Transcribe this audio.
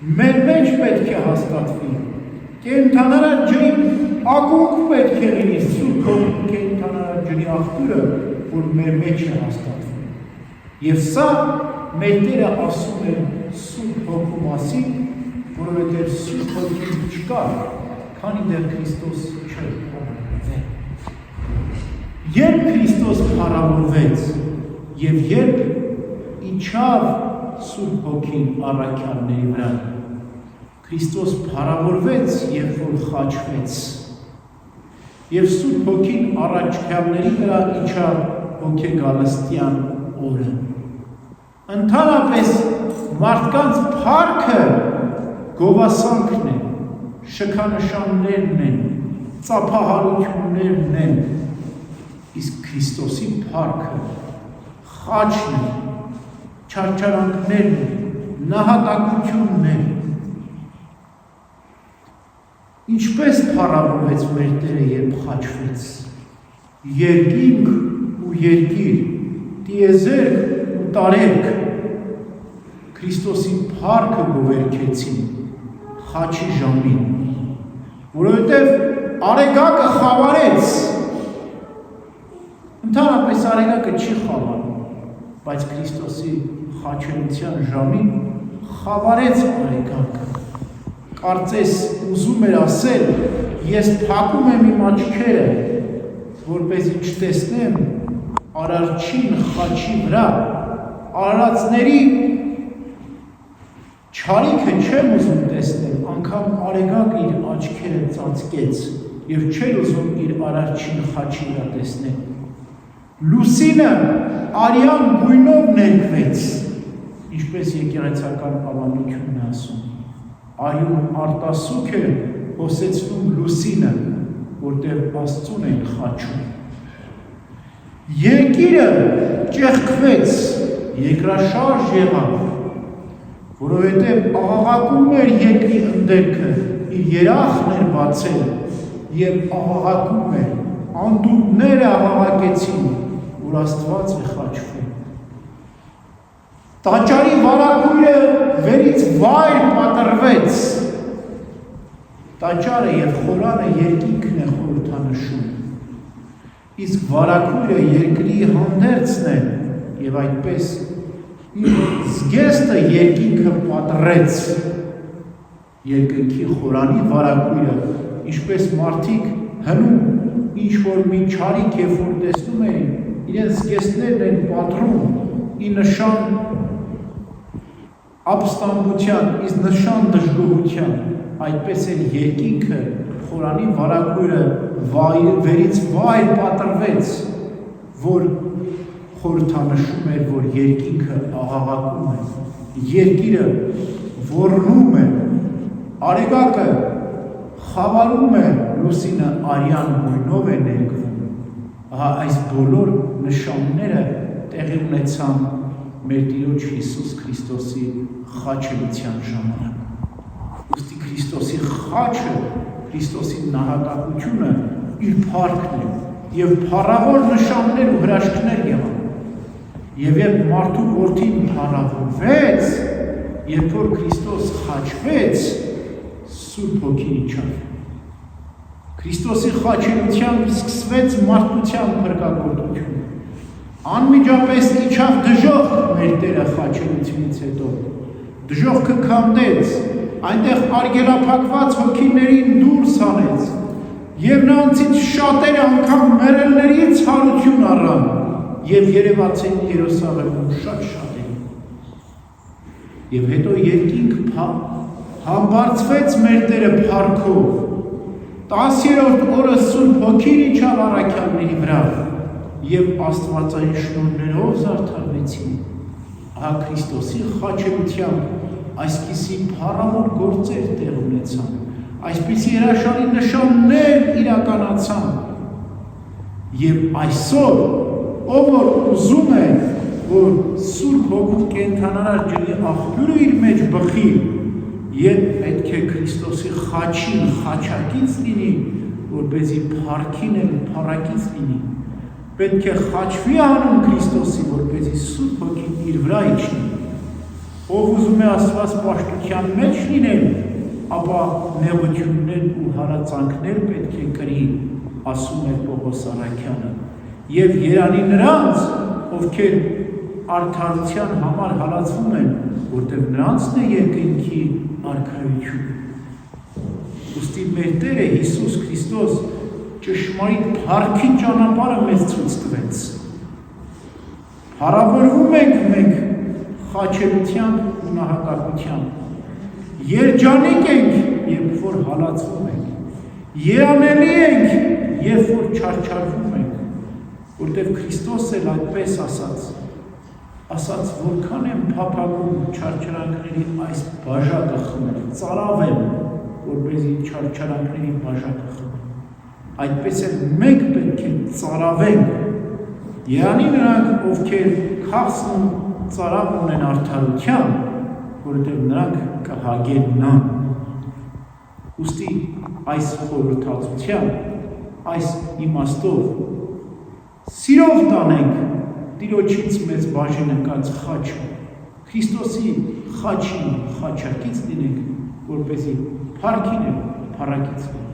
Մեր մեջ պետք է հաստատվի, կենդանարար ջրի ակունք պետք է լինի, Սուրբ Հոգու կենդանարար ջրի աղբյուրը, որ մեր մեջ է հաստատվում։ Եվ սա մեր Տերը ասում է Սուրբ Հոգու մասին, որովհետև Սուրբ Հոգին չկա, քանի դեռ Քրիստոս չէր փառավորվել։ Երբ Քրիստոս փառավորվեց եւ երբ իջավ Սուրբ Հոգին առաքյալների վրա, Քրիստոս փառավորվեց, երբ որ խաչվեց, եւ Սուրբ Հոգին առաքյալների վրա իջավ հոգեգալստյան օրը։ Ընդհանրապես մարդկանց փառքը գովասանքն է, շքանշաններն են, ծափահարություններն են, իսկ Քրիստոսի փառքը խաչն է, չարչարանքներն են, նահատակությունն են։ Ինչպես փառավորվեց մեր Տերը, երբ խաչվեց, երկինք ու երկիր, տիեզերք ու տարերք Քրիստոսի փառքը գովերքեցին խաչի ժամին, որովհետև արեգակը խավարեց, ընդհանրապես արեգակը չի խավարում, բայց Քրիստոսի խաչելության ժամին խավարեց արեգակը, կարծես ուզում էր ասել, ես փակում եմ իմ աչքերը, որպեսզի չտեսնեմ արարչին խաչի վրա, արարածների չարիքը չեմ ուզում տեսնել, անգամ արեգակը իր աչքերը ծածկեց և չէր ուզում իր արարչին խաչի վրա տեսնել։ Լուսինը արյան գույնով ներկվեց, ինչպես եկեղեցական ավանդությունն է ասում, արյուն արտասուք է հոսեցնում լուսինը, որտեղ Աստծուն են խաչում։ Երկիրը ճեղքվեց, երկրաշարժ եղավ, որովհետև աղաղակում էր երկրի ընդերքը, իր երախն էր բացել և աղաղակում էր, անդունդները աղաղակեցին, որ Աստված է խաչվում։ Տաճարի վարագույրը վերից վայր պատրվեց, տաճարը և խորանը երկինքն է խորհրդանշում, իսկ վարագույրը երկրի հանդերձն է և այդպես իր զգեստը երկինքը պատռեց, երկնքի խորանի վարագույրը, ինչպես մարդիկ հնում ինչ-որ մի չարիք երբ որ տեսնում էին, իրենց զգեստներն են պատռում, ի նշան ապստամբության, իս նշան դժգոհության, այդպես էլ երկինքը խորանի վարագույրը վերից վայր պատրվեց, որ խորհրդանշում էր, որ երկինքը աղաղակում է, երկիրը ոռնում է, արեգակը խավարում է, լուսինը արյան գույնով է ներկվում։ Ահա այս բոլոր նշանները տեղի ունեցան մեր Տիրոջ Հիսուս Քրիստոսի խաչելության ժամանակ։ Ուստի Քրիստոսի խաչը, Քրիստոսի նահատակությունը իր փառքն է և փառավոր նշաններ ու հրաշքներ եղան։ Եվ երբ մարդու որդին փառավորվեց, երբ որ Քրիստոս խաչվեց, Սուրբ Հոգին իջավ։ Քրիստոսի խաչելությամբ սկսվեց մարդկության փրկagorտությունը։ Անմիջապես իջավ դժոխք մեր Տերը խաչելությունից հետո, դժոխքը քանդեց, այնտեղ արգելափակված հոգիներին դուրս հանեց, և նրանցից շատերը անգամ մեռելներից հարություն առան, և երևաց են Երուսաղեմում շատ շատերի։ Եվ հետո երկինք համբարձվեց մեր Տերը փառքով, 10-րդ օրը Սուրբ Հոգին իջավ առաքյալների վրա, և աստվածային շնորհներով զարդարվեցին։ Ահա Քրիստոսի խաչելությամբ այսպիսի փառավոր գործեր տեղ ունեցան, այսպիսի հրաշալի նշաններ իրականացան, և այսօր, ով որ ուզում է, որ Սուրբ Հոգու կենդանարար ջրի աղբյուրը իր մեջ բխի, և պետք է Քրիստոսի խաչին խաչակից լինի, որպեսզի փառքին էլ փառակից լինի, պետք է խաչվի անուն Քրիստոսի, որպեսզի Սուրբ Հոգին իր վրա իջնի, ով ուզում է Աստված պաշտության մեջ լինել, ապա նեղություններ ու հարածանքներ պետք է կրի, ասում է Պողոս Առաքյանը, եւ երանի նրանց, ովքեր արդարության համար հալածվում են, որտեղ նրանցն է երկինքի արքայությունը։ Ուստի մեր Տերը Հիսուս Քրիստոս ճշմարիտ փառքի ճանապարհը մեզ ցույց տվեց։ Փառավորվում ենք մենք խաչելությամբ ու նահատակությամբ։ Երջանիկ ենք, երբ որ հալածվում ենք։ Երանելի ենք, երբ որ չարչարվում ենք, որտեղ Քրիստոս էլ այդպես ասաց, որքան եմ փափագում չարչարանքների այս բաժակը խմել, ծարավ եմ, որպեսզի չարչարանքների բաժակը խմել։ Այդպես էլ մենք պետք է ծարավենք, երանի նրանք, ովքեր քաղցն ու ծարավ ունեն արդարության, որովհետև նրանք կհագենան։ Ուստի այս խորհրդածությամբ, այս իմաստով սիրով տանենք Տիրոջից մեծ բաժին ընկած խաչը, Քրիստոսի խաչին խաչակից լինենք, որպեսզի փառքին էլ փառակից լինենք։